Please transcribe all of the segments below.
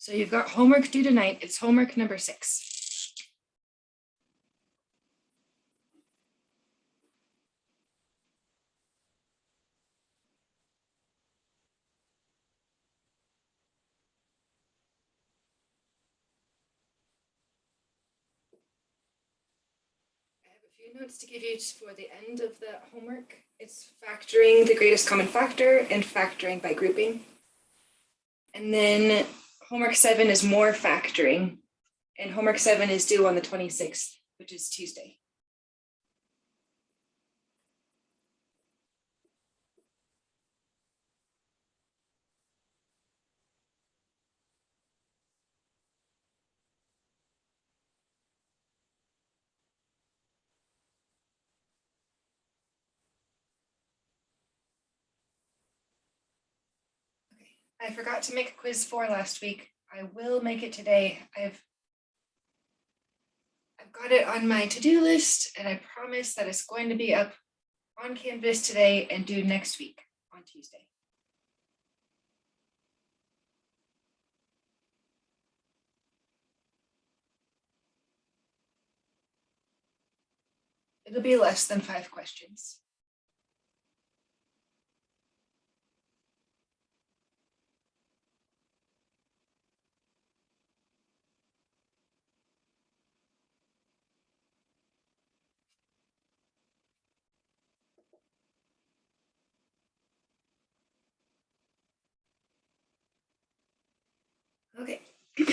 So you've got homework due tonight. It's homework number 6. I have a few notes to give you for the end of the homework. It's factoring the greatest common factor and factoring by grouping. And then homework 7 is more factoring. And homework 7 is due on the 26th, which is Tuesday. I forgot to make quiz 4 last week. I will make it today. I've got it on my to-do list, and I promise that it's going to be up on Canvas today and due next week on Tuesday. It'll be less than 5 questions. Okay. In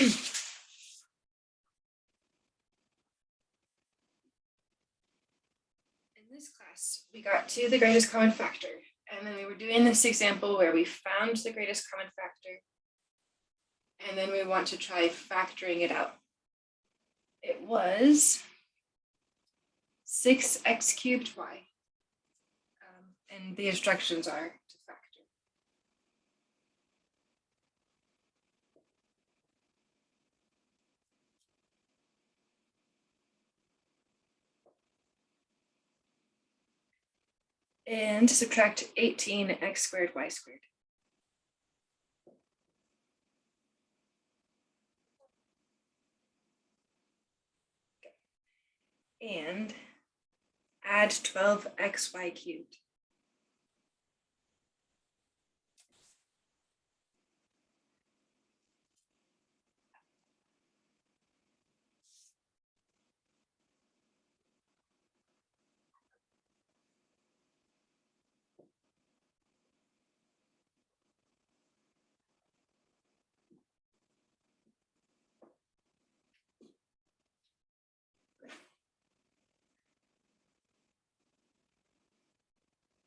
this class, we got to the greatest common factor, and then we were doing this example where we found the greatest common factor, and then we want to try factoring it out. It was 6x cubed y, and the instructions are to factor. And to subtract 18x squared y squared. Okay. And add 12xy cubed.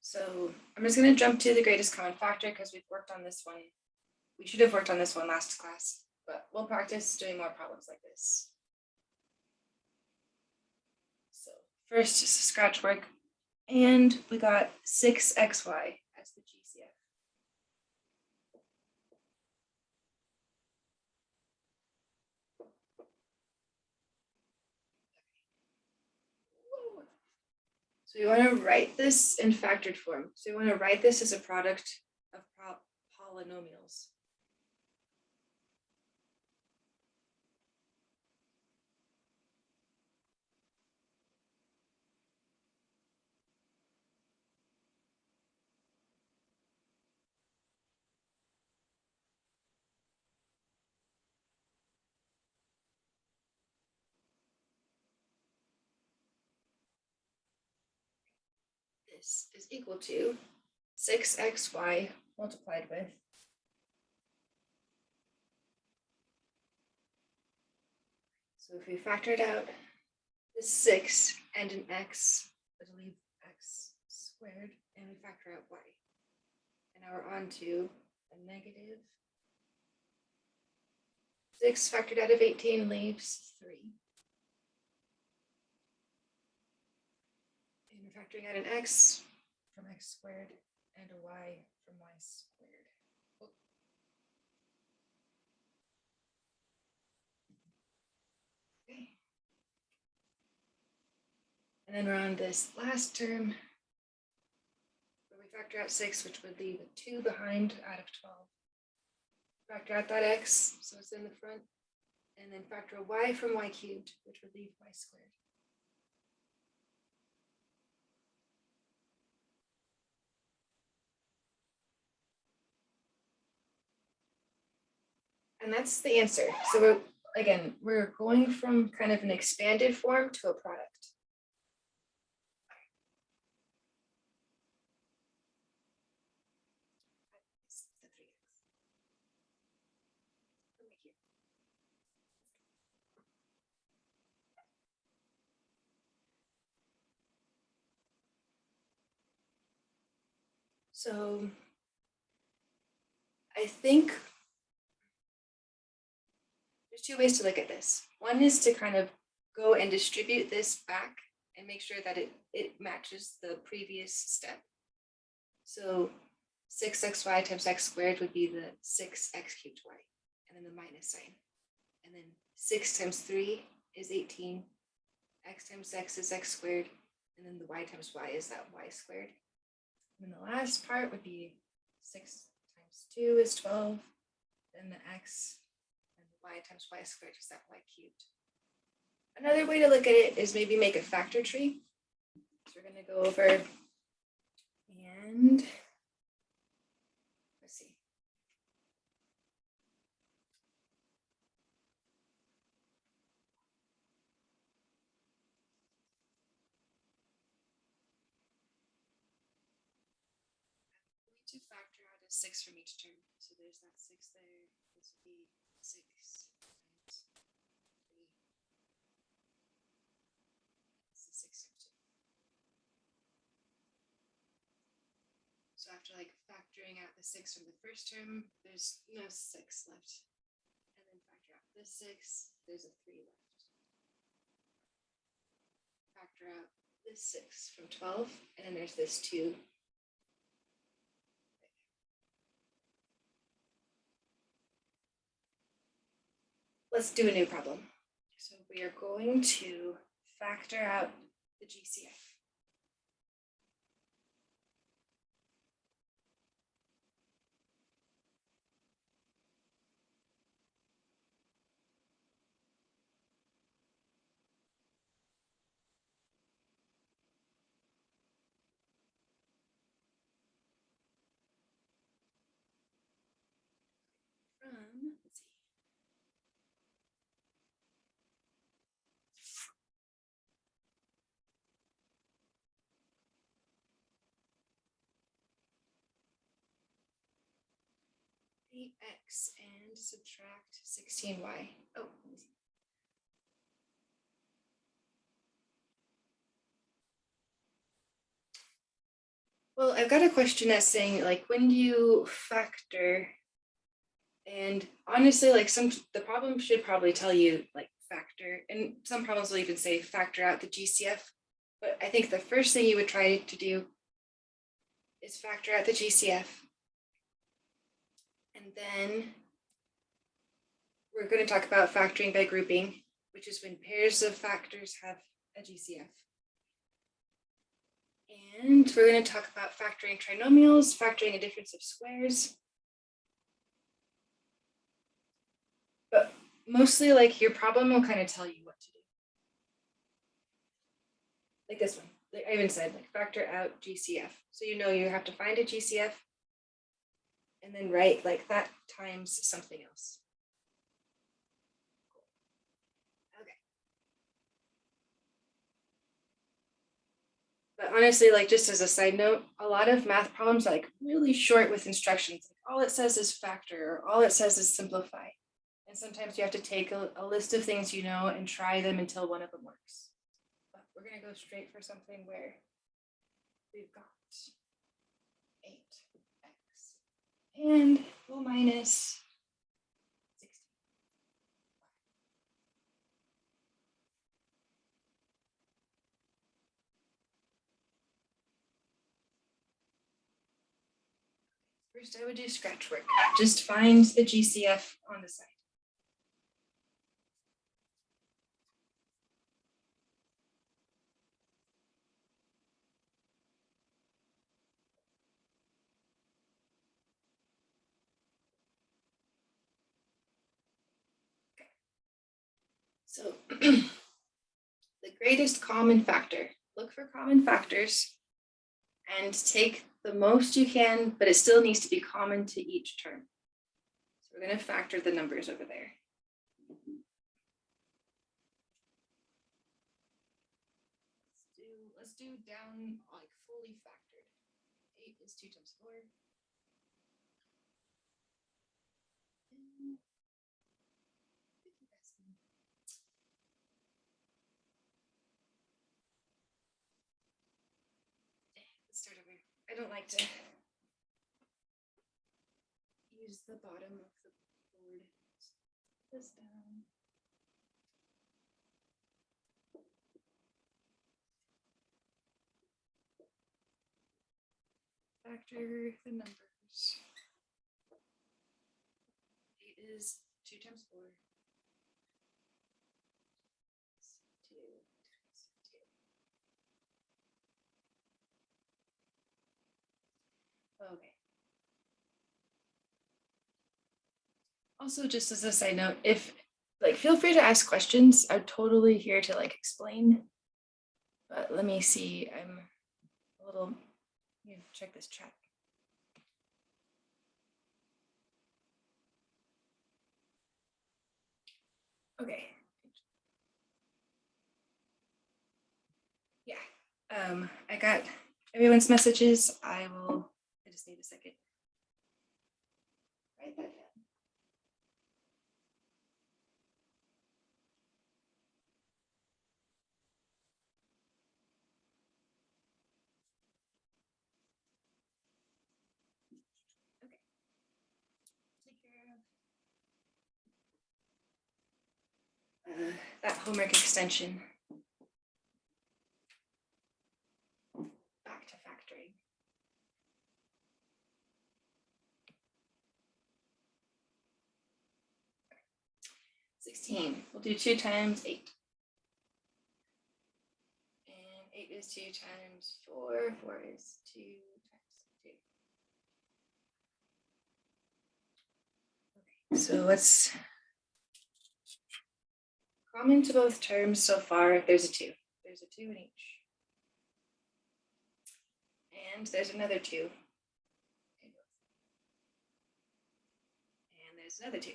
So I'm just going to jump to the greatest common factor because we've worked on this one. We should have worked on this one last class, but we'll practice doing more problems like this. So first, just scratch work, and we got 6xy as the GCF. So we want to write this in factored form. So we want to write this as a product of polynomials. This is equal to 6xy multiplied with so if we factor it out, this 6 and an x, it'll leave x squared, and we factor out y. And now we're on to a negative 6 factored out of 18 leaves 3. And we're factoring out an x from x squared and a y from y squared. Oh. Okay. And then we're on this last term where we factor out 6, which would leave a 2 behind out of 12. factor out that x, so it's in the front, and then factor y from y cubed, which would leave y squared. And that's the answer. So we're going from kind of an expanded form to a product. So I think there's two ways to look at this. One is to kind of go and distribute this back and make sure that it matches the previous step. So 6xy times x squared would be the 6x cubed y, and then the minus sign. And then 6 times 3 is 18. X times x is x squared. And then the y times y is that y squared. And then the last part would be 6 times 2 is 12. Then the x and the y times y squared is that y cubed. Another way to look at it is maybe make a factor tree. So we're going to go over and let's see. We need to factor out a 6 from each term. So there's that 6 there. This would be 6 times 3. This is 6 times 2. So after factoring out the 6 from the first term, there's no 6 left. And then factor out this 6, there's a 3 left. Factor out this 6 from 12, and then there's this 2. Let's do a new problem. So we are going to factor out the GCF. Let's see. X and subtract 16y. Oh, let me see. Well, I've got a question that's saying when do you factor? And honestly, the problem should probably tell you factor, and some problems will even say factor out the GCF. But I think the first thing you would try to do is factor out the GCF. And then we're going to talk about factoring by grouping, which is when pairs of factors have a GCF. And we're going to talk about factoring trinomials, factoring a difference of squares. But mostly your problem will kind of tell you what to do. Like this one. I even said factor out GCF. So you have to find a GCF and then write that times something else. Okay. But honestly, just as a side note, a lot of math problems are really short with instructions. All it says is factor, or all it says is simplify. And sometimes you have to take a list of things and try them until one of them works. But we're going to go straight for something where we've got 8x and we'll minus 16. First, I would do scratch work. Just find the GCF on the side. So the greatest common factor, look for common factors and take the most you can, but it still needs to be common to each term. So we're going to factor the numbers over there. Let's do down like fully factored. 8 is 2 times 4. Let's start over. I don't like to use the bottom of the board. Put this down. Factor the numbers. 8 is 2 times 4. 2 times 2. Okay. Also, just as a side note, if feel free to ask questions. I'm totally here to explain. But let me see. I'm a little. Check this chat. Okay. Yeah. I got everyone's messages. I just need a second. Write that down. Okay. Take care of that homework extension. Back to factoring. 16. We'll do 2 times 8. And 8 is 2 times 4. 4 is 2 times 2. Okay, so let's common to both terms so far. There's a 2. There's a 2 in each. And there's another 2. And there's another 2.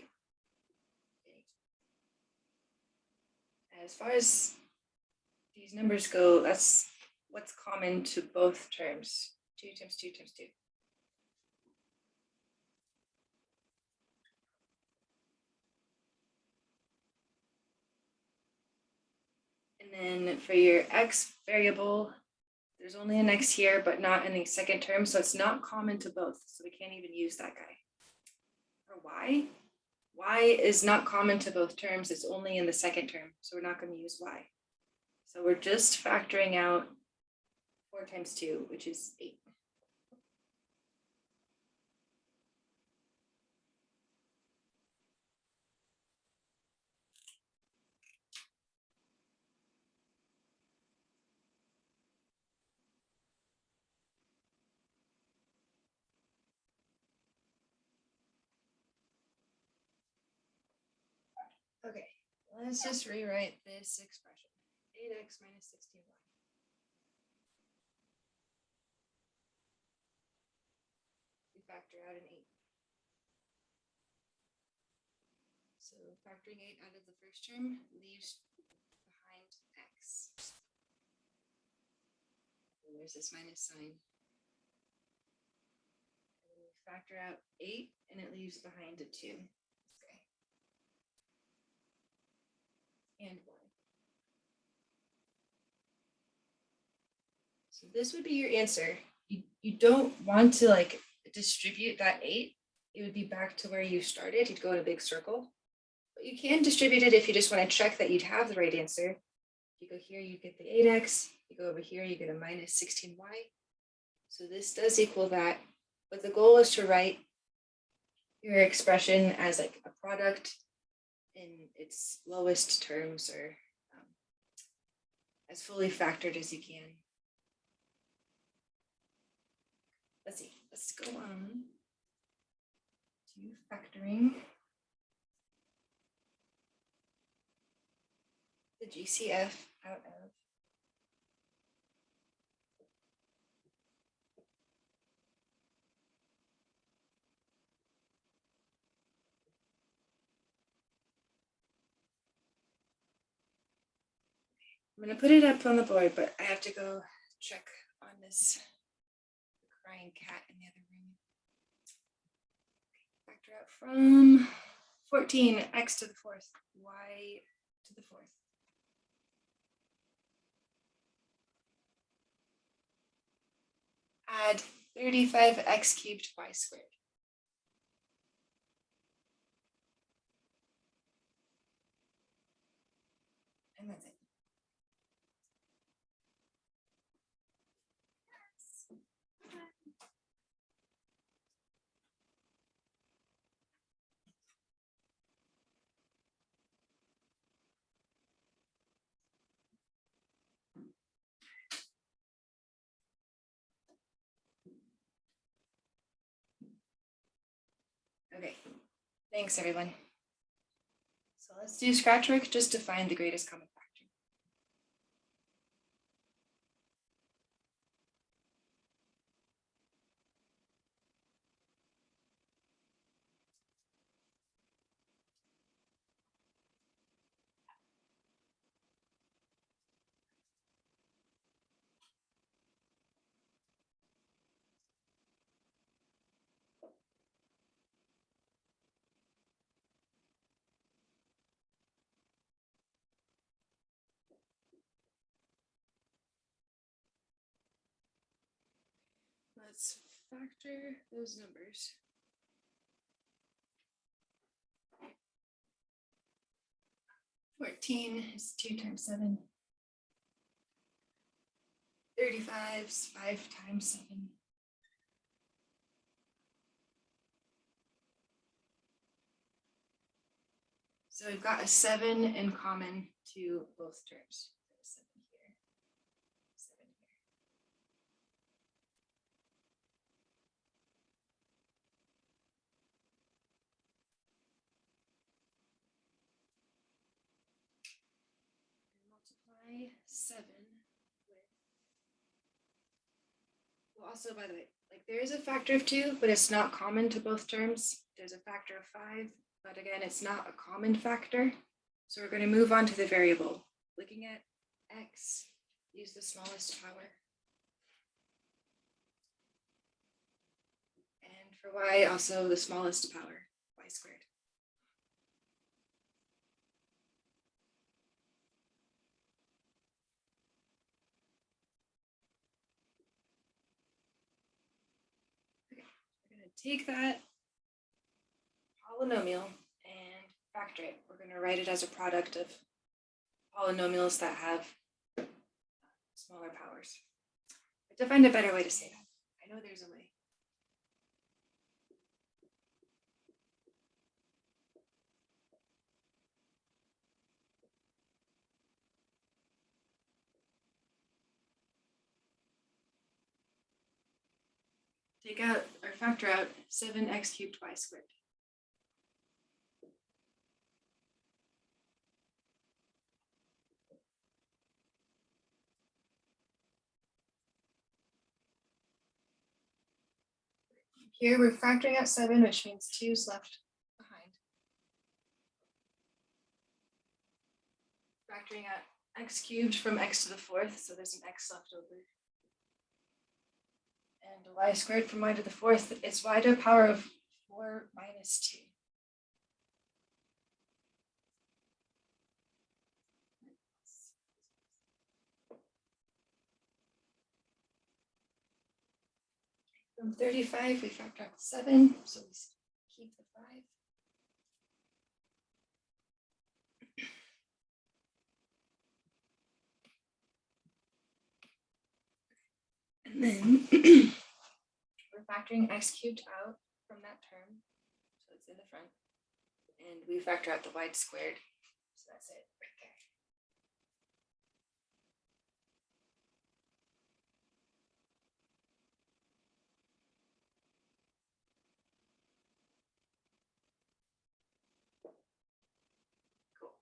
As far as these numbers go, that's what's common to both terms. 2 times 2 times 2. And then for your x variable, there's only an x here, but not in the second term, so it's not common to both. So we can't even use that guy. For y, y is not common to both terms. It's only in the second term, so we're not going to use y. So we're just factoring out 4 times 2, which is 8. Okay, let's just rewrite this expression. 8x minus 16y. We factor out an 8. So factoring 8 out of the first term leaves behind x. And there's this minus sign. And we factor out 8 and it leaves behind a 2. Okay. And 1. So this would be your answer. You don't want to distribute that 8. It would be back to where you started. You'd go in a big circle. But you can distribute it if you just want to check that you'd have the right answer. If you go here, you get the 8x. You go over here, you get a minus 16y. So this does equal that. But the goal is to write your expression as a product in its lowest terms, or as fully factored as you can. Let's see. Let's go on to factoring. GCF out of I'm going to put it up on the board, but I have to go check on this crying cat in the other room. Factor out from 14, x to the fourth, y to the fourth. Add 35x cubed y squared. And that's it. Okay, thanks everyone. So let's do scratch work just to find the greatest common factor. Let's factor those numbers. Fourteen is 2 times 7. 35 is 5 times 7. So we've got a 7 in common to both terms. 7 here, 7 here. Multiply 7 with. Well, also, by the way, like there is a factor of 2, but it's not common to both terms. There's a factor of 5, but again, it's not a common factor. So we're going to move on to the variable. Looking at x, use the smallest power. And for y, also the smallest power, y squared. Okay, we're going to take that polynomial and factor it. We're going to write it as a product of polynomials that have smaller powers. I have to find a better way to say that. I know there's a way. Take out or factor out 7x cubed y squared. Here we're factoring out 7, which means 2 is left behind. Factoring out x cubed from x to the fourth, so there's an x left over. And y squared from y to the fourth, it's y to the power of 4 minus 2. From 35, we factor out 7, so we keep the 5. And then we're factoring x cubed out from that term, so it's in the front. And we factor out the y squared, so that's it right there. Cool.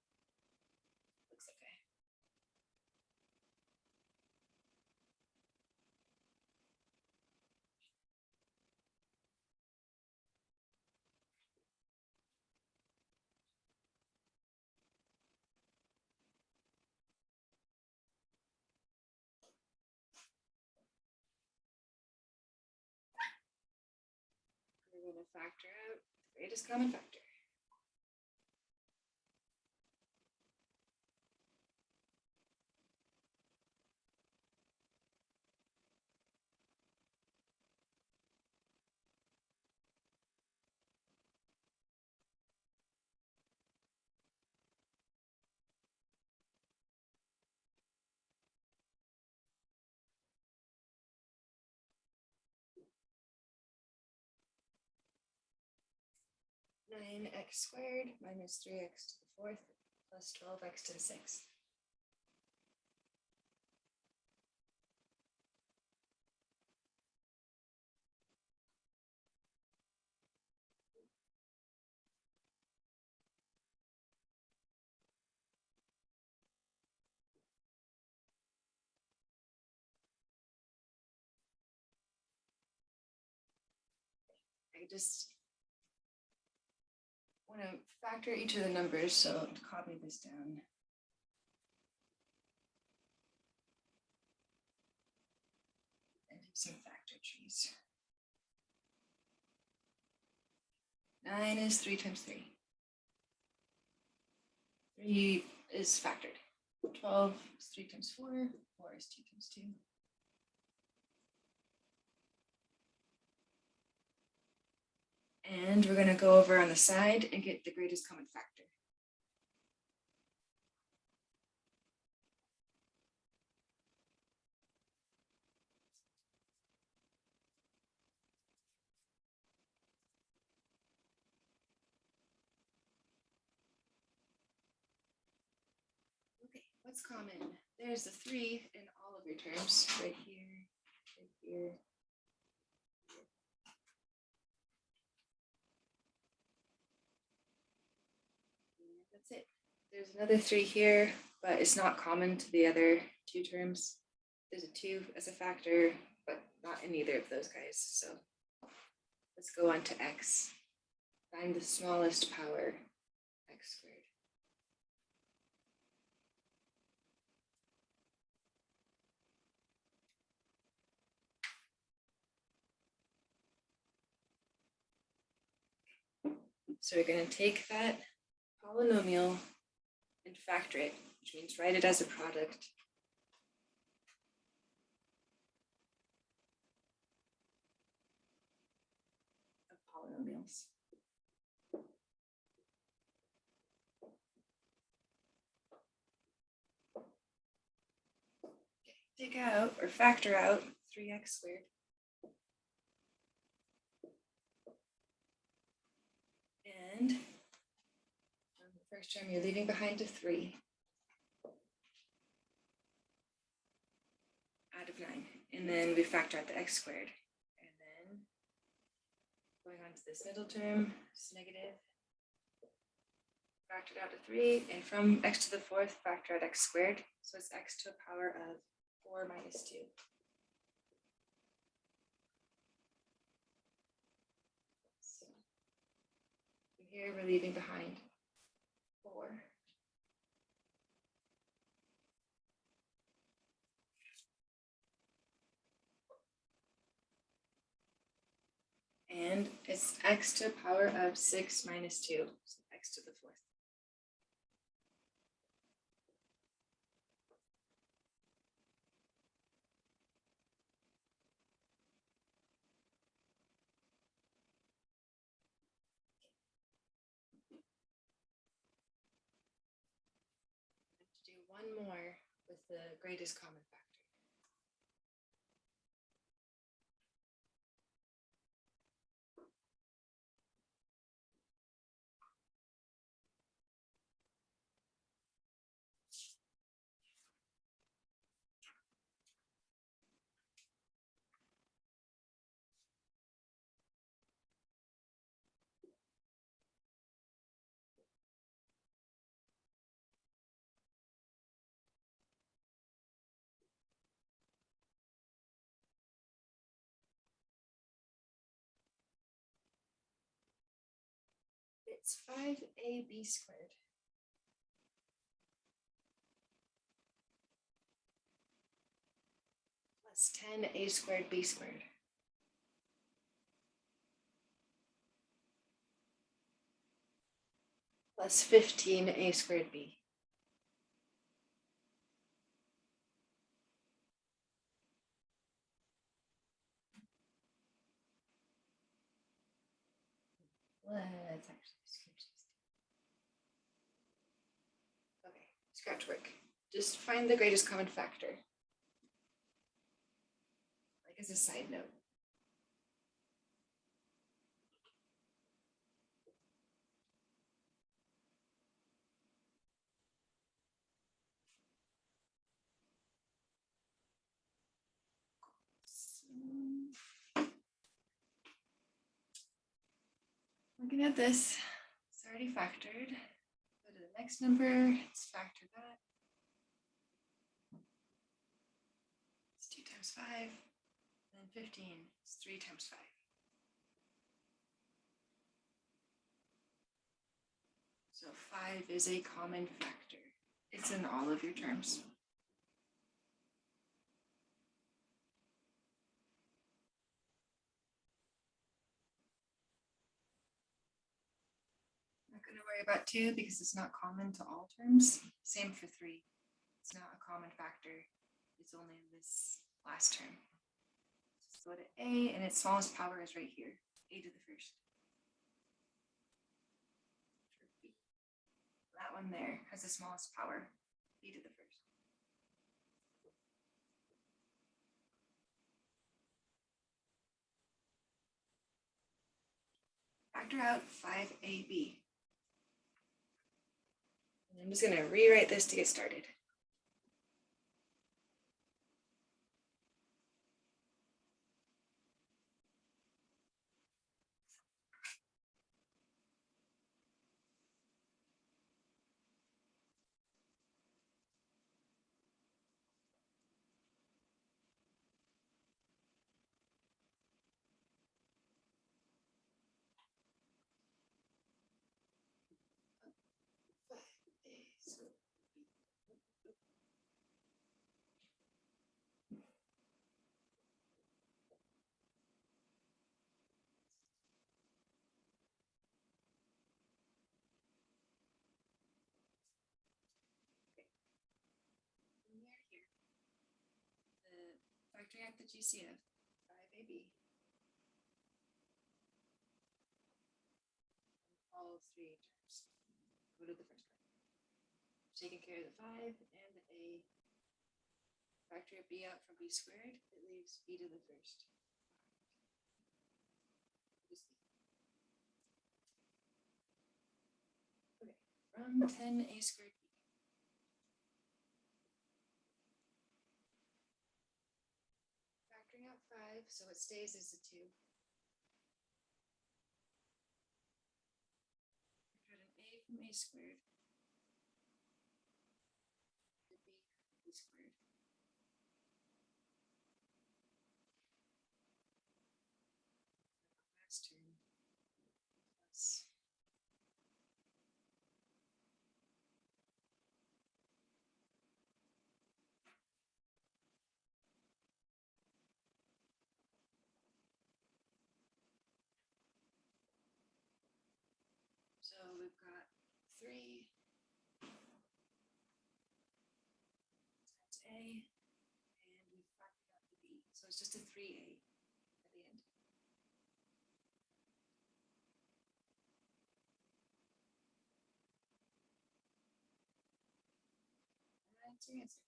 Looks okay. going to factor out the greatest common factor. Nine x squared minus 3x to the fourth plus 12x to the sixth. I just want to factor each of the numbers, so to copy this down. And do some factor trees. 9 is 3 times 3. 3 is factored. 12 is 3 times 4. 4 is 2 times 2. And we're going to go over on the side and get the greatest common factor. Okay, what's common? There's the 3 in all of your terms, right here, right here. That's it. There's another 3 here, but it's not common to the other 2 terms. There's a 2 as a factor, but not in either of those guys. So let's go on to x. Find the smallest power, x squared. So we're going to take that polynomial and factor it, which means write it as a product of polynomials. Okay, take out or factor out 3x squared. And on the first term, you're leaving behind a 3 out of 9. And then we factor out the x squared. And then going on to this middle term, it's negative. Factored out a 3. And from x to the fourth, factor out x squared. So it's x to a power of 4 minus 2. So here we're leaving behind 4. And it's x to a power of 6 minus 2, so x to the fourth. Do one more with the greatest common factor. It's 5ab squared plus 10a squared b squared. plus 15a squared b. Let's actually skip these. Okay, scratch work. Just find the greatest common factor. Like as a side note. Looking at this, it's already factored. Go to the next number, let's factor that. It's 2 times 5, and then 15, it's 3 times 5. So 5 is a common factor. It's in all of your terms. Not going to worry about 2 because it's not common to all terms. Same for 3. It's not a common factor. It's only in this last term. Just go to a, and its smallest power is right here, a to the first. That one there has the smallest power, b to the first. Factor out 5ab. And I'm just going to rewrite this to get started. Factoring out the GCF, 5ab. All 3 terms. Go to the first part. Taking care of the 5 and the a. Factor b out from b squared, it leaves b to the first. Okay, from 10a squared b. Factoring out 5, so it stays as a 2. Factor an a from a squared. The b from b squared. Last term plus. So we've got 3 times a, and we factored out the b. So it's just a 3a at the end. And that's your answer.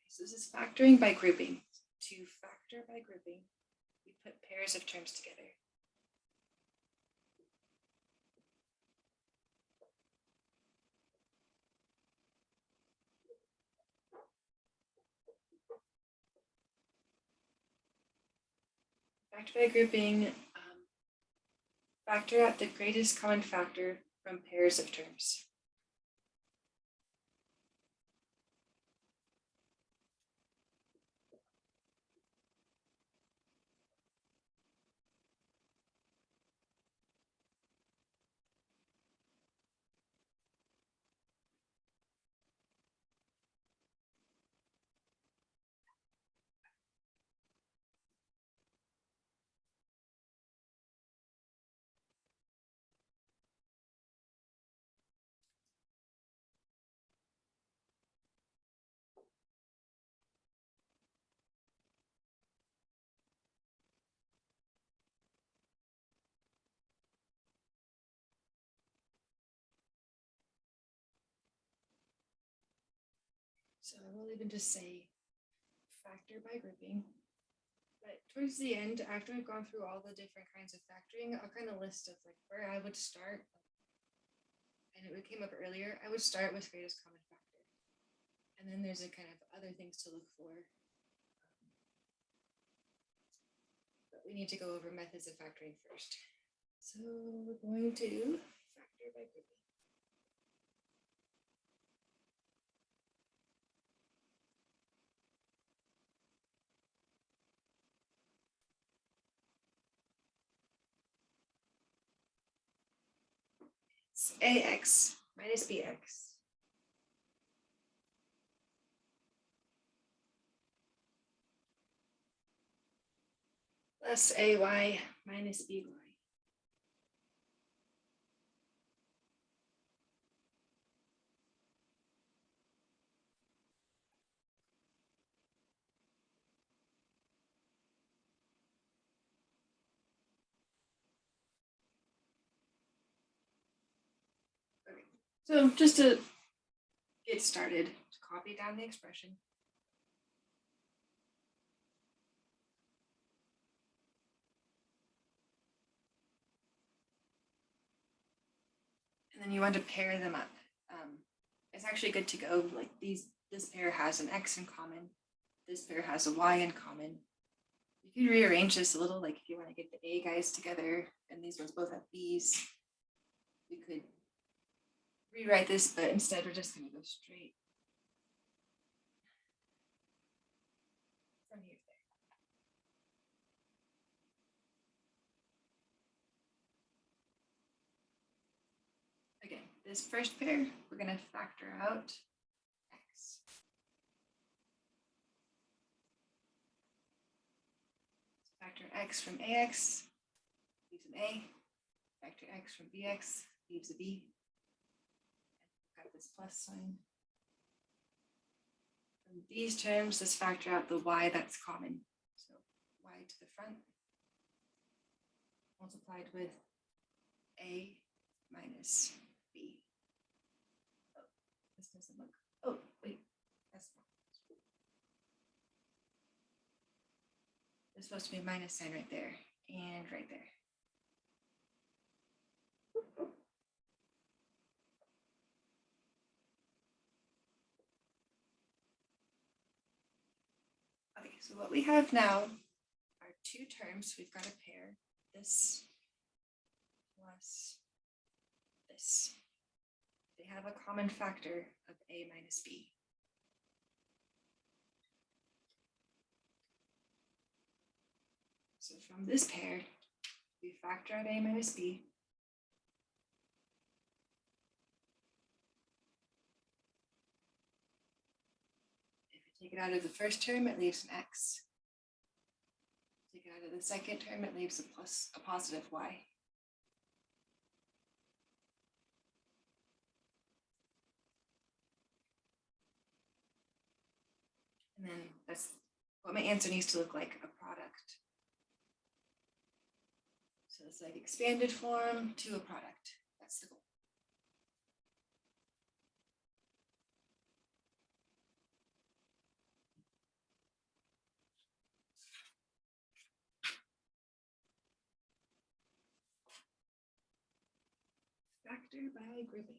So this is factoring by grouping. To factor by grouping, we put pairs of terms together. Factor by grouping, factor out the greatest common factor from pairs of terms. So I will even just say factor by grouping. But towards the end, after I've gone through all the different kinds of factoring, I'll kind of list of like where I would start. And it came up earlier, I would start with greatest common factor. And then there's a kind of other things to look for. But we need to go over methods of factoring first. So we're going to factor by grouping. It's ax minus bx plus ay minus by. Okay. So just to get started, to copy down the expression. And then you want to pair them up. It's actually good to go like these. This pair has an x in common. This pair has a y in common. You can rearrange this a little, like if you want to get the A guys together and these ones both have B's, we could rewrite this, but instead we're just going to go straight from here to there. Again, this first pair, we're going to factor out x. Factor x from ax leaves an a. Factor x from bx leaves a b. And we've got this plus sign. From these terms, let's factor out the y that's common. So y to the front multiplied with a minus b. Oh, this doesn't look. Oh, wait, that's not. There's supposed to be a minus sign right there and right there. Okay, so what we have now are two terms. We've got to pair this plus this. They have a common factor of a minus b. So from this pair, we factor out a minus b. If we take it out of the first term, it leaves an x. Take it out of the second term, it leaves a positive y. And then that's what my answer needs to look like, a product. So it's like expanded form to a product. That's the goal. Factor by grouping.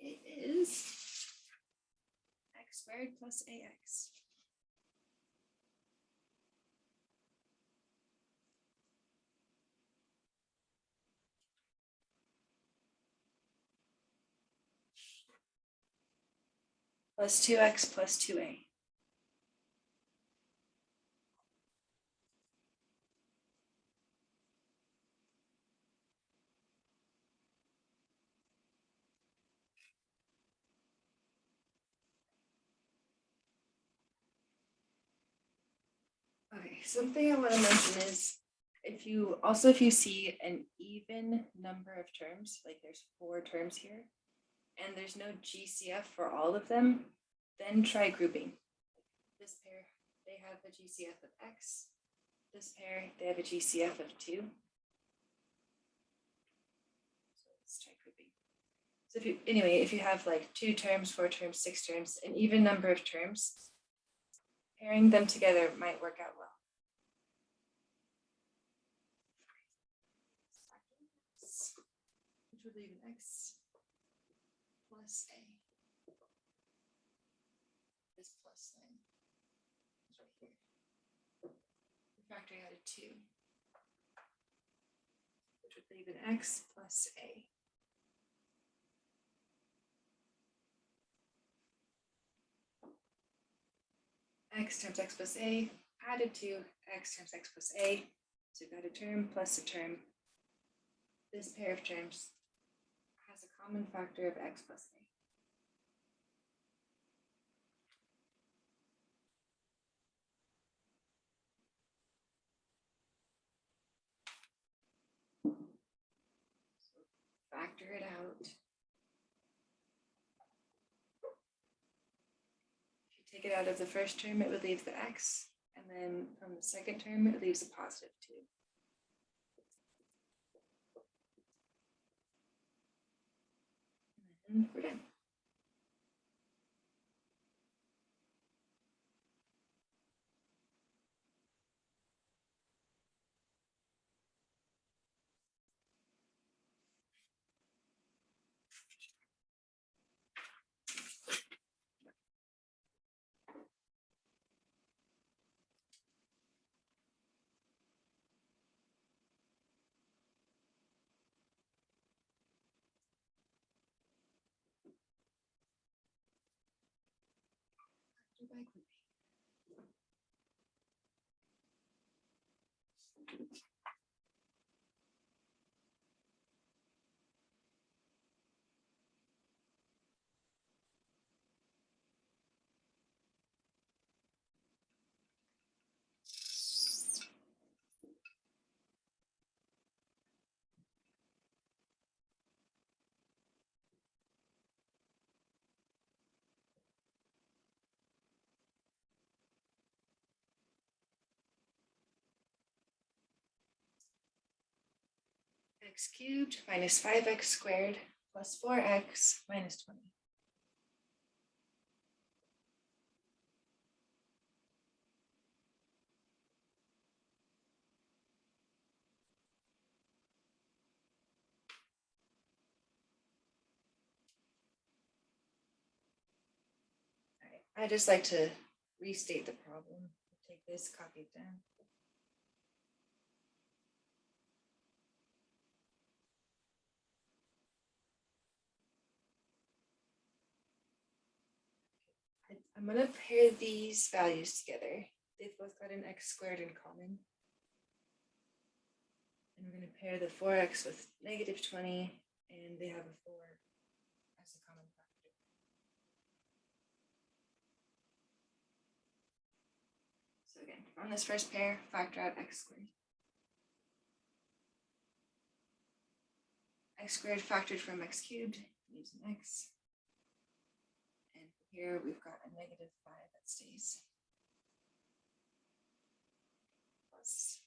It is x squared plus ax. Plus 2x plus 2a. Okay, something I want to mention is if you see an even number of terms, like there's 4 terms here, and there's no GCF for all of them, then try grouping. This pair, they have a GCF of X. This pair, they have a GCF of 2. So let's try grouping. So if you have like 2 terms, 4 terms, 6 terms, an even number of terms, pairing them together might work out well. Which would leave an X plus A. This plus sign is right here. We're factoring out a 2, which would leave an X plus A. X times X plus A added to X times X plus A. So we've got a term plus a term. This pair of terms has a common factor of X plus A. Factor it out. If you take it out of the first term, it would leave the X, and then from the second term, it leaves a positive 2. And we're done. By grouping. X cubed minus 5x squared plus 4x minus 20. All right, I just like to restate the problem. Take this, copy it down. I'm going to pair these values together. They've both got an x squared in common. And we're going to pair the 4x with negative 20, and they have a 4 as a common factor. So again, from this first pair, factor out x squared. X squared factored from x cubed leaves an x. And here we've got a negative 5 that stays. Plus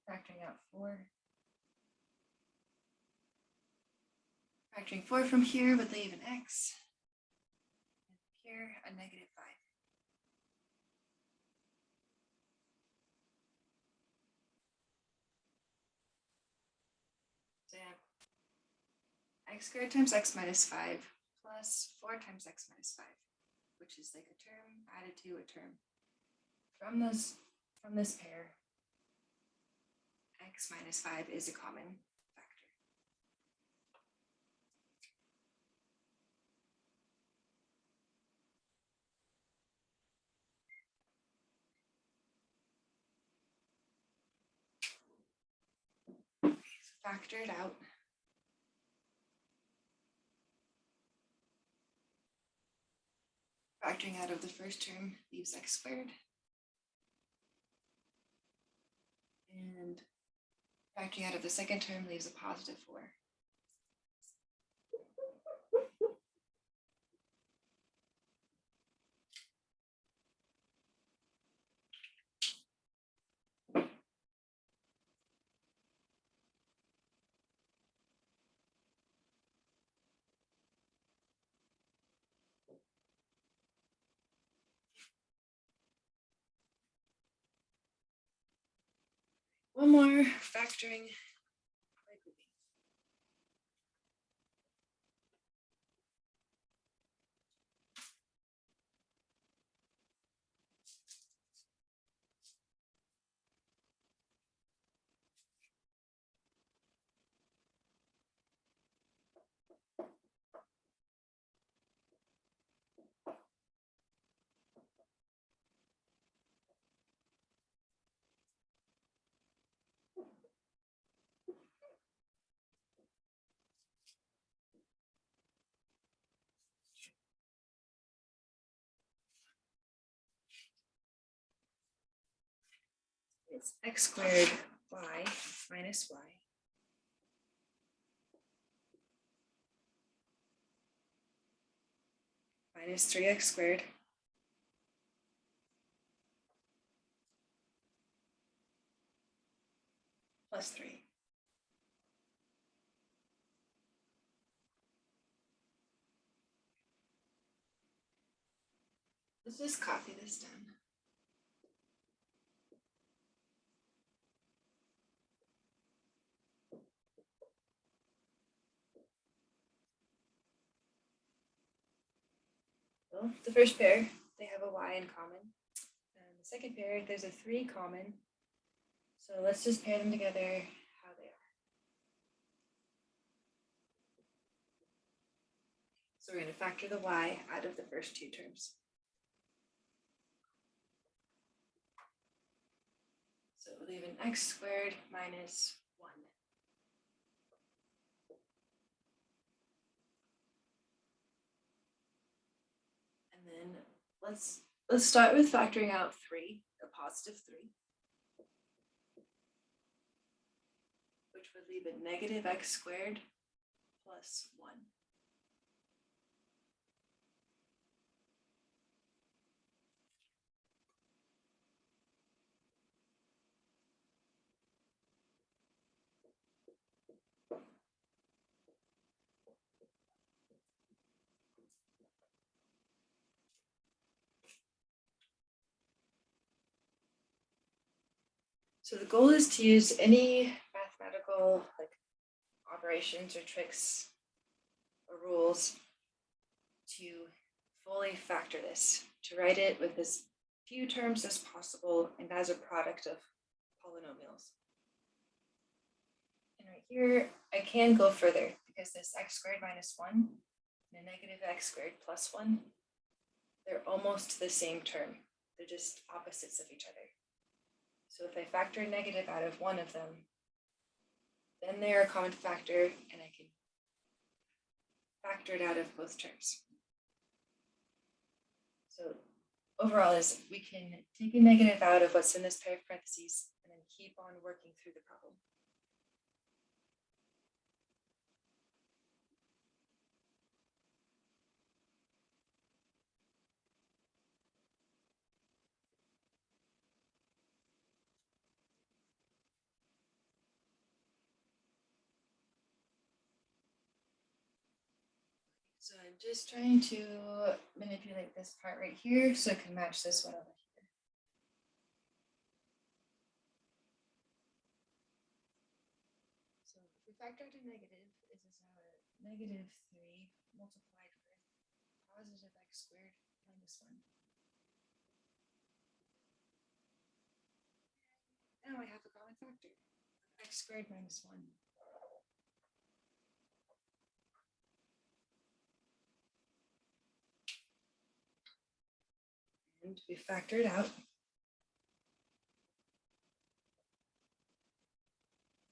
factoring out 4. Factoring 4 from here would leave an x. And here a negative 5. So yeah, x squared times x minus 5 plus 4 times x minus 5, which is like a term added to a term. From this pair, x minus 5 is a common factor. Okay, so factor it out. Factoring out of the first term leaves x squared. And factoring out of the second term leaves a positive 4. One more factoring by grouping. It's x squared y minus y minus 3x squared plus 3. Let's just copy this down. Well, the first pair, they have a y in common. And the second pair, there's a 3 common. So let's just pair them together how they are. So we're going to factor the y out of the first 2 terms. So we'll leave an x squared minus 1. And then let's start with factoring out 3, a positive 3, which would leave a negative x squared plus 1. So the goal is to use any mathematical operations or tricks or rules to fully factor this, to write it with as few terms as possible and as a product of polynomials. And right here, I can go further because this x squared minus 1 and a negative x squared plus 1, they're almost the same term. They're just opposites of each other. So if I factor a negative out of one of them, then they're a common factor and I can factor it out of both terms. So overall is we can take a negative out of what's in this pair of parentheses and then keep on working through the problem. So I'm just trying to manipulate this part right here so it can match this one over here. So if we factor out a negative, this is now a negative 3 multiplied with positive x squared minus 1. Now I have a common factor, x squared minus 1. And we factor it out,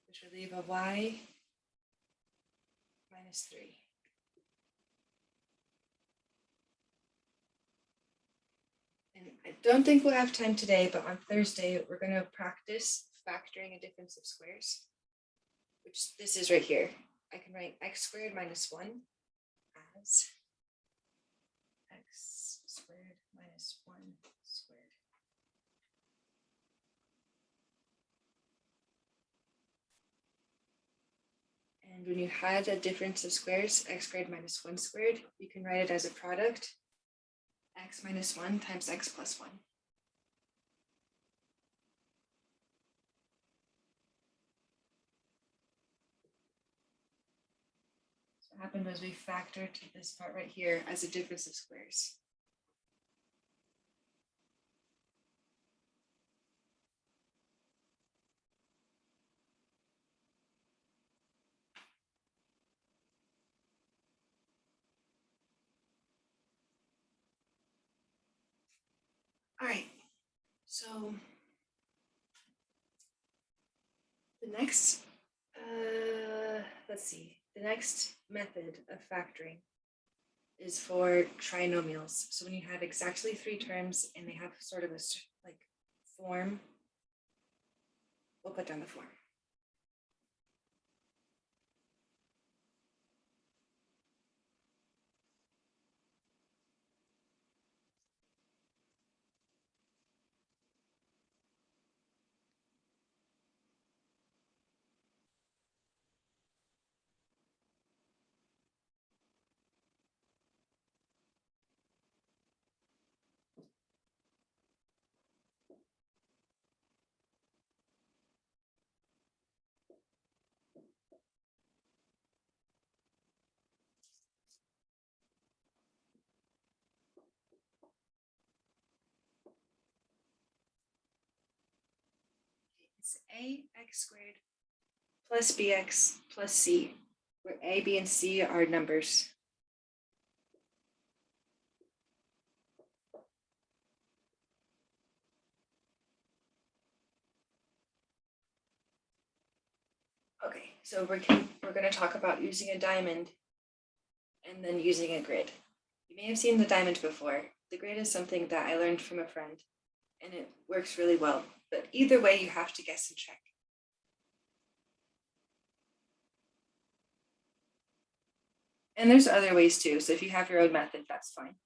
which would leave a y minus 3. And I don't think we'll have time today, but on Thursday, we're going to practice factoring a difference of squares, which this is right here. I can write x squared minus 1 as x squared minus 1 squared. And when you had a difference of squares, x squared minus 1 squared, you can write it as a product, x minus 1 times x plus 1. So what happened was we factored this part right here as a difference of squares. All right, so the next, let's see, the next method of factoring is for trinomials. So when you have exactly 3 terms and they have sort of a like form, we'll put down the form. It's ax squared plus bx plus c, where a, b, and c are numbers. Okay, so we're going to talk about using a diamond and then using a grid. You may have seen the diamond before. The grid is something that I learned from a friend, and it works really well. But either way, you have to guess and check. And there's other ways too, so if you have your own method, that's fine.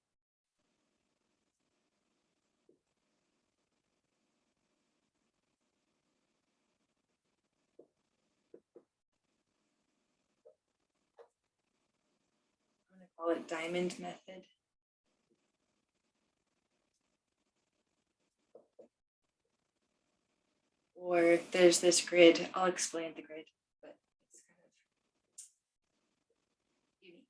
I'm going to call it diamond method. Or there's this grid. I'll explain the grid, but it's kind of unique.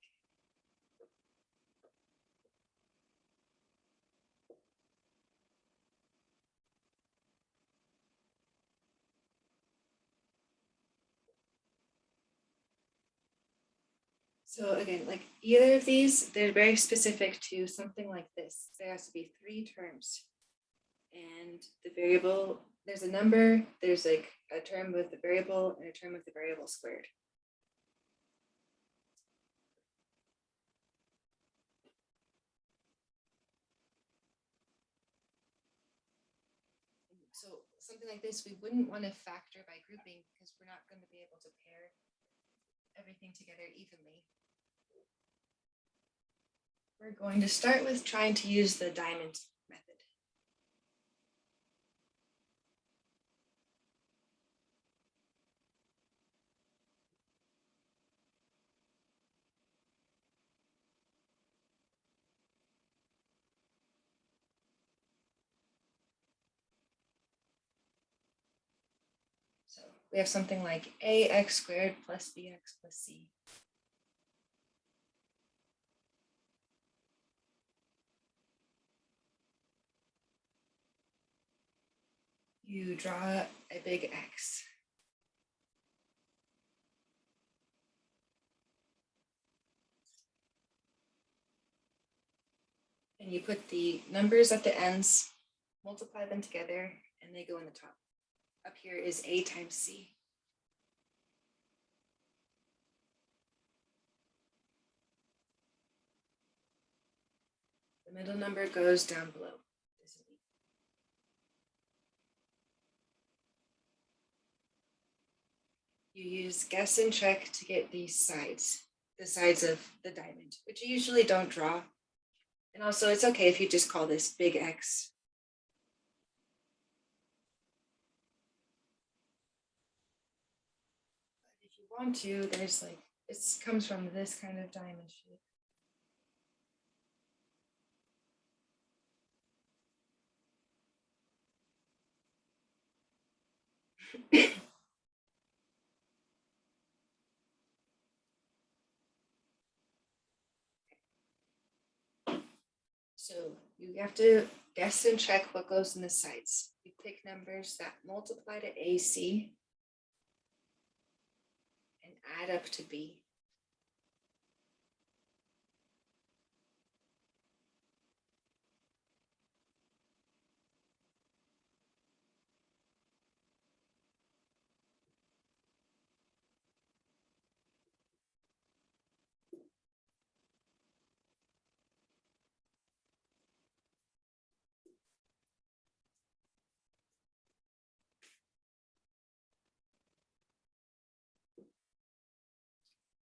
So again, like either of these, they're very specific to something like this. There has to be 3 terms. And the variable, there's a number, there's like a term with the variable and a term with the variable squared. So something like this, we wouldn't want to factor by grouping because we're not going to be able to pair everything together evenly. We're going to start with trying to use the diamond method. So we have something like ax squared plus bx plus c. You draw a big X. And you put the numbers at the ends, multiply them together, and they go in the top. Up here is a times c. The middle number goes down below. you use guess and check to get these sides, the sides of the diamond, which you usually don't draw. And also it's okay if you just call this big X. But if you want to, there's like, it comes from this kind of diamond shape. So you have to guess and check what goes in the sides. You pick numbers that multiply to AC and add up to B.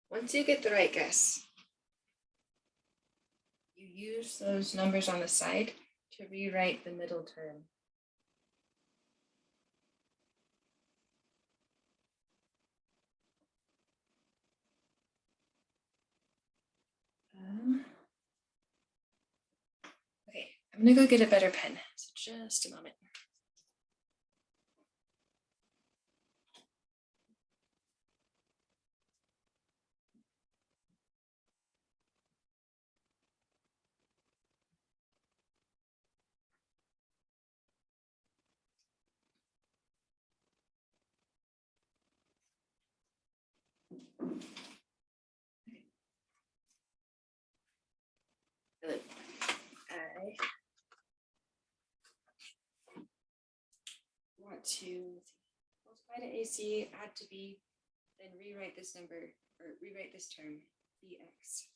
Once you get the right guess, you use those numbers on the side to rewrite the middle term. Okay, I'm gonna go get a better pen. So just a moment. Good. I want to multiply to AC, add to B, then rewrite this number or rewrite this term, BX.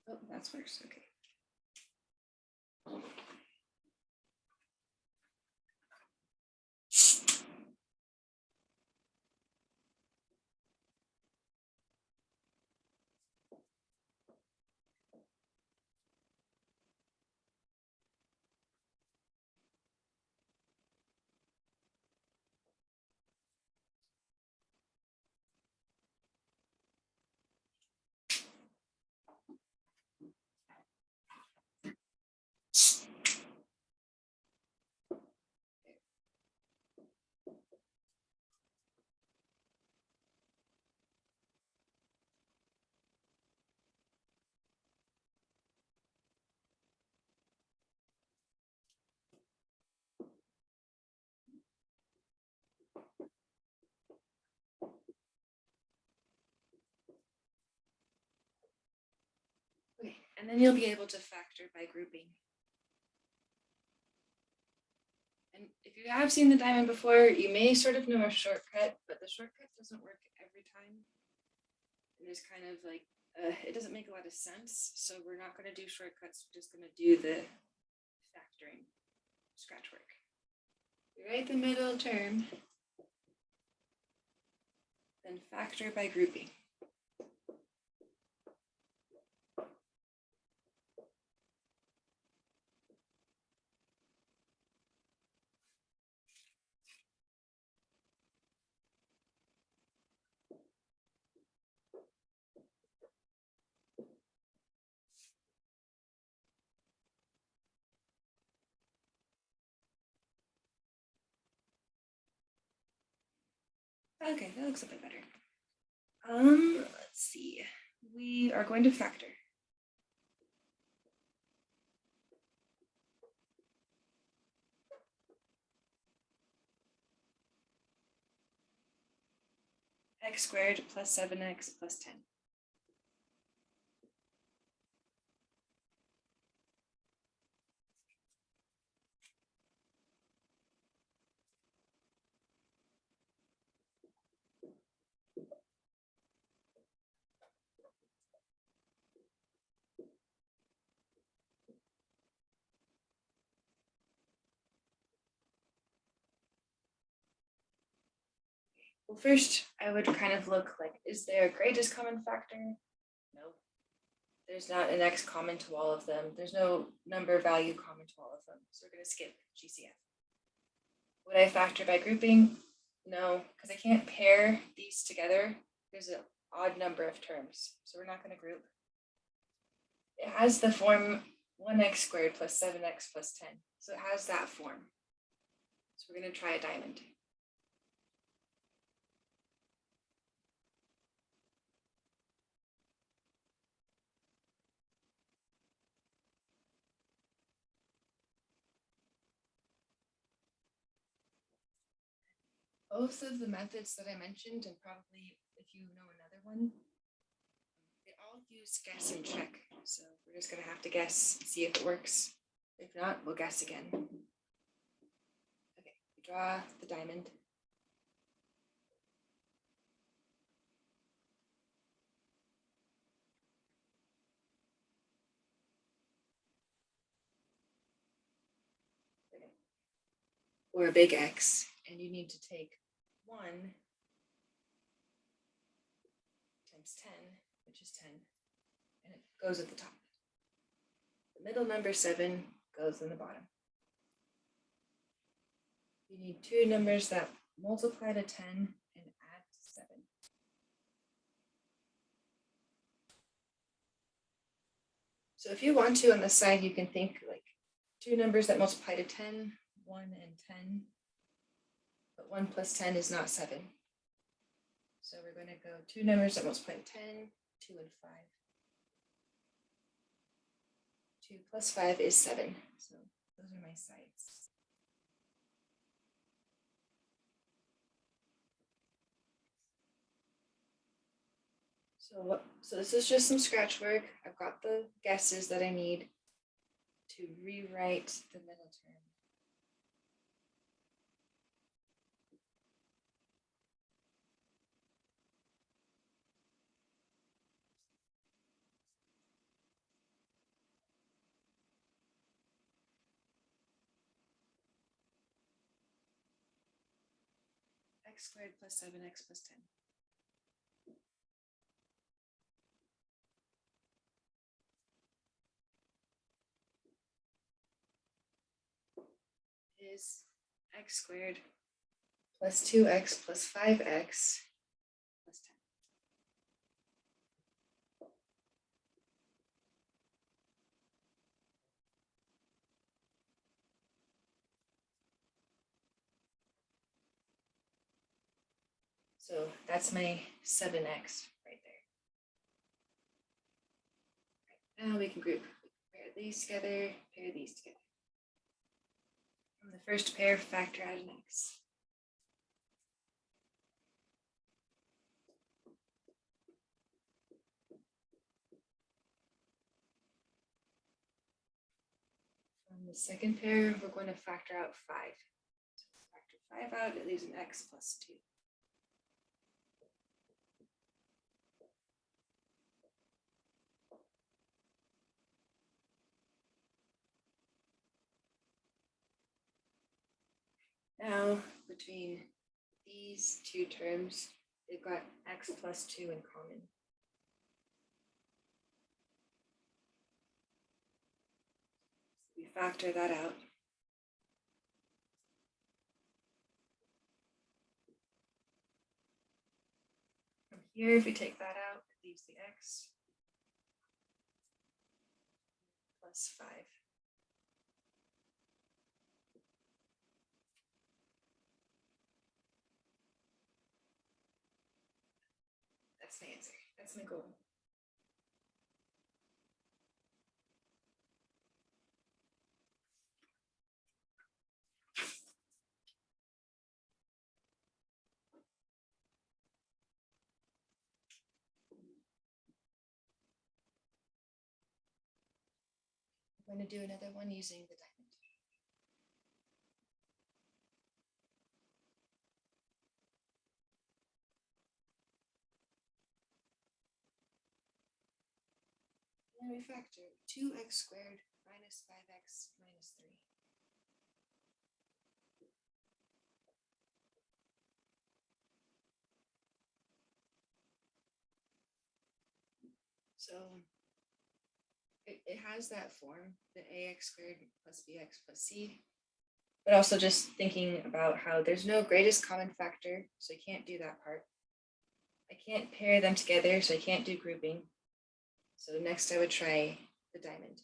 Oh, that's worse. Okay. Okay, and then you'll be able to factor by grouping. And if you have seen the diamond before, you may sort of know a shortcut, but the shortcut doesn't work every time. And there's kind of like, it doesn't make a lot of sense. So we're not going to do shortcuts. We're just going to do the factoring scratch work. We write the middle term, then factor by grouping. Okay, that looks a bit better. Let's see. We are going to factor. X squared plus 7x plus 10. Well, first I would kind of look like, is there a greatest common factor? No. There's not an x common to all of them. There's no number value common to all of them. So we're going to skip GCF. Would I factor by grouping? No, because I can't pair these together. There's an odd number of terms, so we're not going to group. It has the form 1x squared plus 7x plus 10. So it has that form. So we're going to try a diamond. Both of the methods that I mentioned, and probably if you know another one, they all use guess and check. So we're just going to have to guess, see if it works. If not, we'll guess again. Okay, we draw the diamond. Okay. Or a big X, and you need to take 1 times 10, which is 10, and it goes at the top. The middle number 7 goes in the bottom. You need two numbers that multiply to 10 and add to 7. So if you want to, on the side, you can think like two numbers that multiply to 10, 1 and 10, but 1 plus 10 is not 7. So we're going to go two numbers that multiply to 10, 2 and 5. 2 plus 5 is 7. So those are my sides. So this is just some scratch work. I've got the guesses that I need to rewrite the middle term. X squared plus 7x plus 10. Is x squared plus 2x plus 5x plus 10. So that's my 7x right there. Right, now we can group. Pair these together, pair these together. From the first pair, factor out an x. From the second pair, we're going to factor out 5. So factor 5 out, it leaves an x plus 2. Now, between these two terms, they've got x plus 2 in common. We factor that out. From here, if we take that out, it leaves the x plus 5. That's my answer. That's my goal. I'm going to do another one using the diamond. And we factor 2x squared minus 5x minus 3. So it has that form, the ax squared plus bx plus c, but also just thinking about how there's no greatest common factor, so I can't do that part. I can't pair them together, so I can't do grouping. So next I would try the diamond.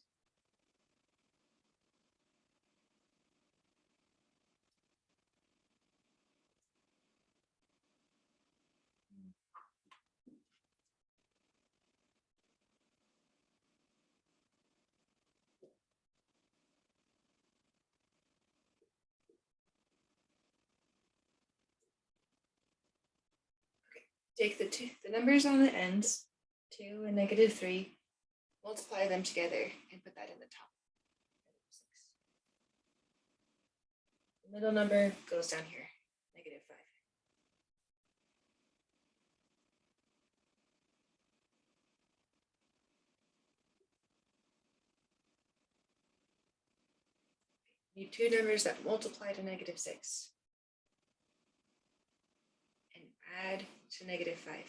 Take the numbers on the ends, 2 and -3, multiply them together and put that in the top. The middle number goes down here, -5. Need two numbers that multiply to -6 and add to -5.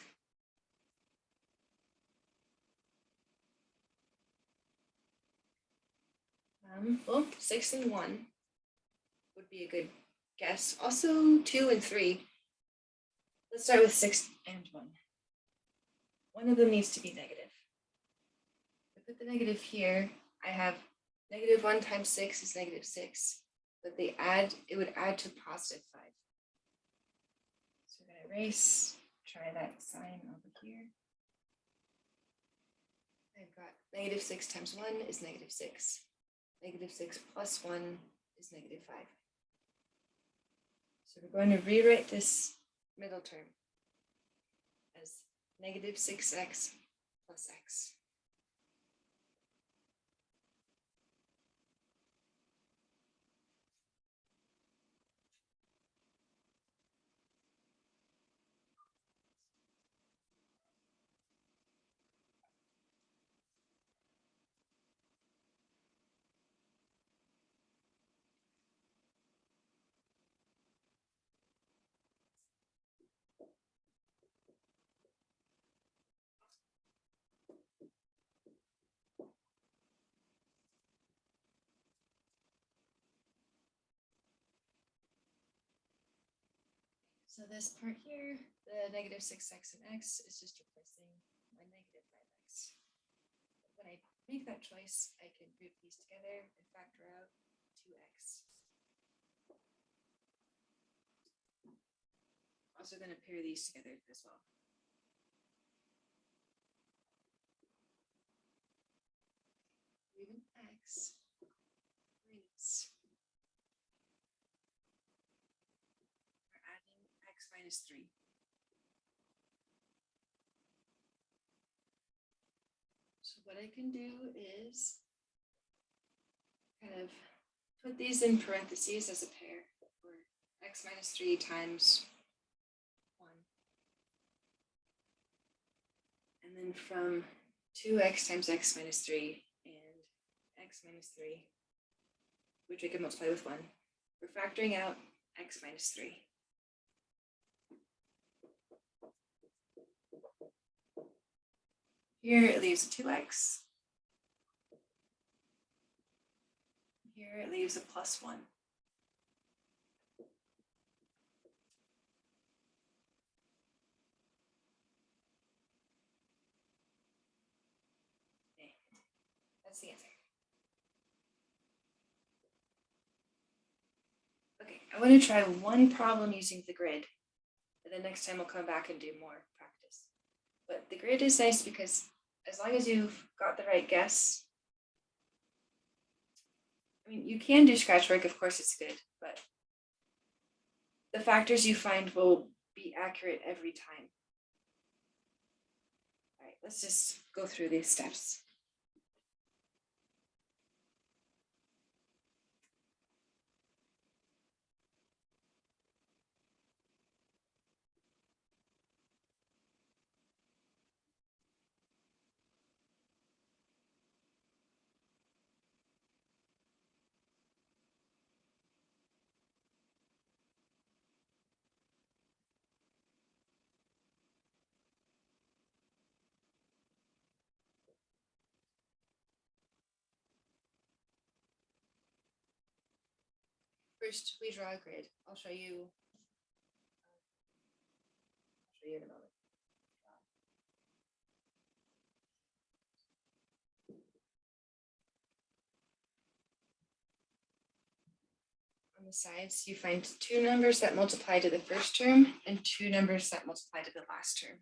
Well, 6 and 1 would be a good guess. Also 2 and 3. Let's start with 6 and 1. One of them needs to be negative. If I put the negative here, I have -1 times 6 is -6, but it would add to +5. So we're gonna erase, try that sign over here. I've got -6 times 1 is -6. -6 plus 1 is -5. So we're going to rewrite this middle term as -6x plus x. So this part here, the -6x and x is just replacing my -5x. When I make that choice, I can group these together and factor out 2x. Also going to pair these together as well. Even x minus. We're adding x minus 3. So what I can do is kind of put these in parentheses as a pair, or x minus 3 times 1. And then from 2x times x minus 3 and x minus 3, which we can multiply with 1, we're factoring out x minus 3. Here it leaves a 2x. Here it leaves a plus 1. Okay. That's the answer. Okay, I want to try one problem using the grid, and then next time we'll come back and do more practice. But the grid is nice because as long as you've got the right guess, I mean, you can do scratch work, of course it's good, but the factors you find will be accurate every time. All right, let's just go through these steps. First, we draw a grid. I'll show you in a moment. On the sides, you find two numbers that multiply to the first term and two numbers that multiply to the last term.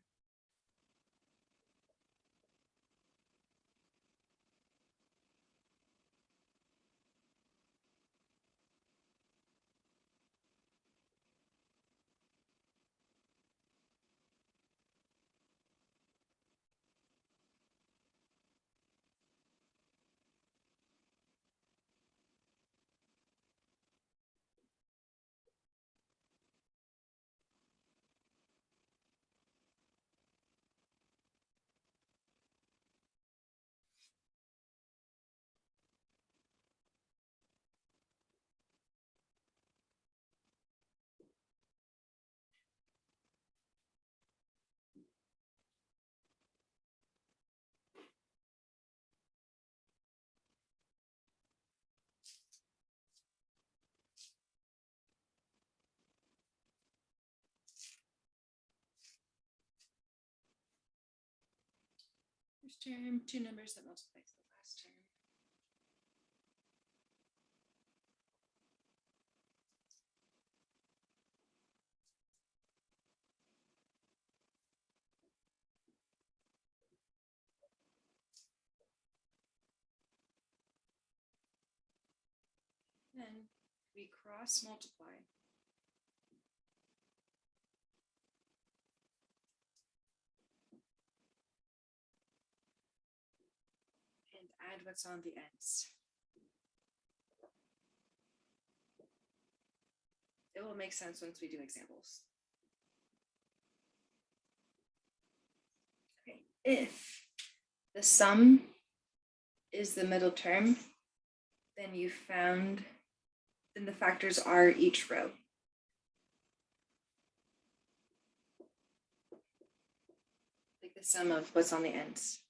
First term, two numbers that multiply to the last term. Then we cross multiply. And add what's on the ends. It will make sense once we do examples. Okay, if the sum is the middle term, then the factors are each row. Like the sum of what's on the ends.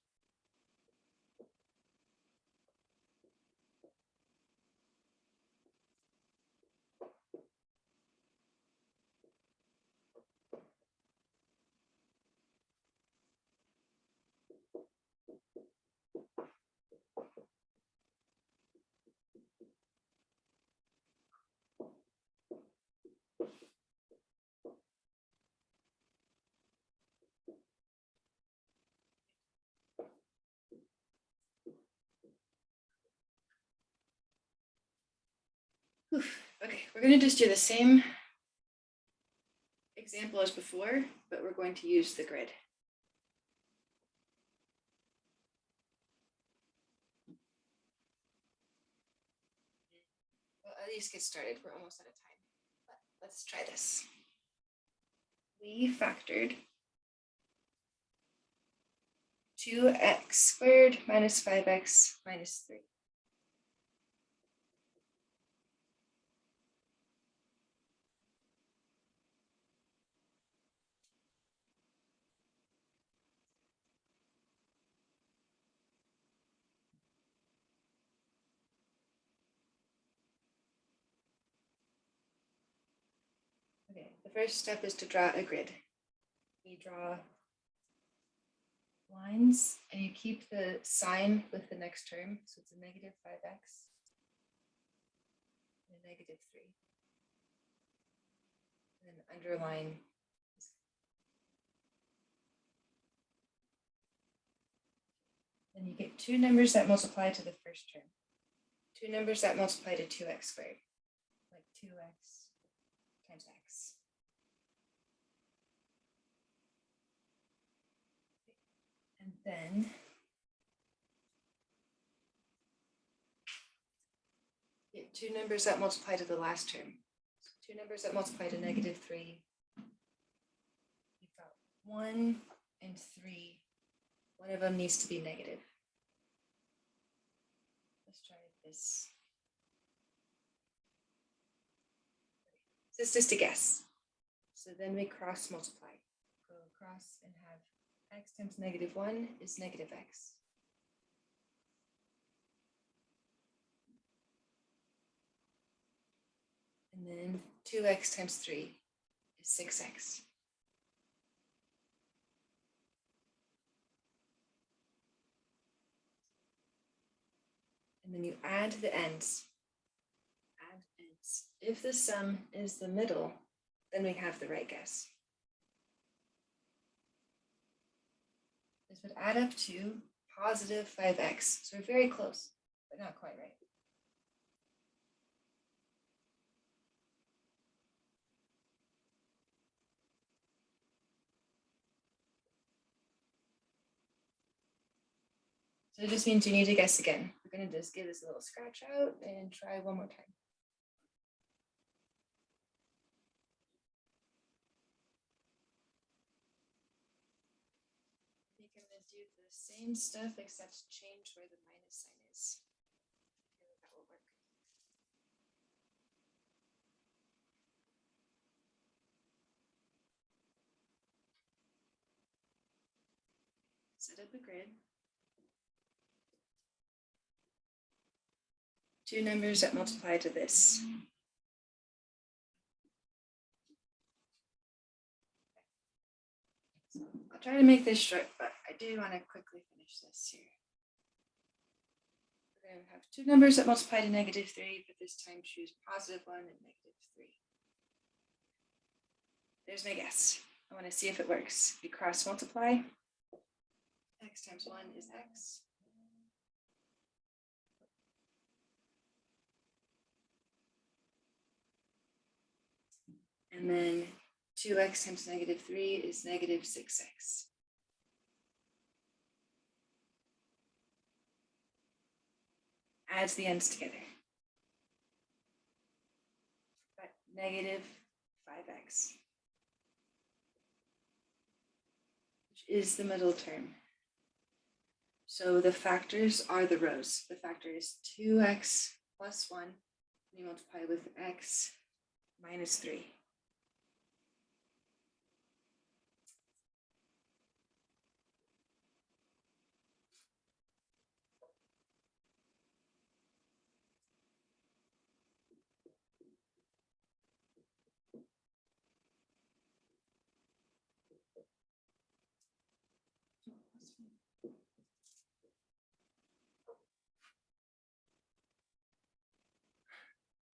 Okay, we're going to just do the same example as before, but we're going to use the grid. Well, at least get started. We're almost out of time, but let's try this. We factored 2x squared minus 5x minus 3. Okay, the first step is to draw a grid. We draw lines and you keep the sign with the next term. So it's a negative 5x and a negative 3. And then underline. Then you get two numbers that multiply to the first term. Two numbers that multiply to 2x squared, like 2x times x. And then get two numbers that multiply to the last term. So two numbers that multiply to negative 3. You've got 1 and 3. One of them needs to be negative. Let's try this. This is just a guess. So then we cross multiply. Go across and have x times negative 1 is negative x. then 2x times 3 is 6x. And then you add the ends. Add ends. If the sum is the middle, then we have the right guess. This would add up to positive 5x. So we're very close, but not quite right. So it just means you need to guess again. We're going to just give this a little scratch out and try one more time. You're going to do the same stuff except change where the minus sign is. That will work. Set up a grid. Two numbers that multiply to this. So I'll try to make this short, but I do want to quickly finish this here. We're going to have two numbers that multiply to -3, but this time choose +1 and -3. There's my guess. I want to see if it works. We cross multiply. X times 1 is x. And then 2x times -3 is -6x. Adds the ends together. But -5x, which is the middle term. So the factors are the rows. The factor is 2x plus 1. We multiply with x minus 3.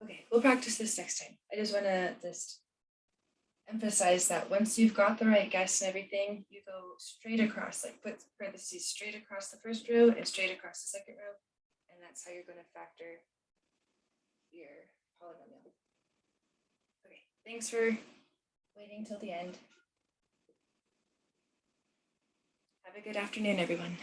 Okay, we'll practice this next time. I just want to emphasize that once you've got the right guess and everything, you go straight across, like put parentheses straight across the first row and straight across the second row. And that's how you're going to factor your polynomial. Okay, thanks for waiting till the end. Have a good afternoon, everyone.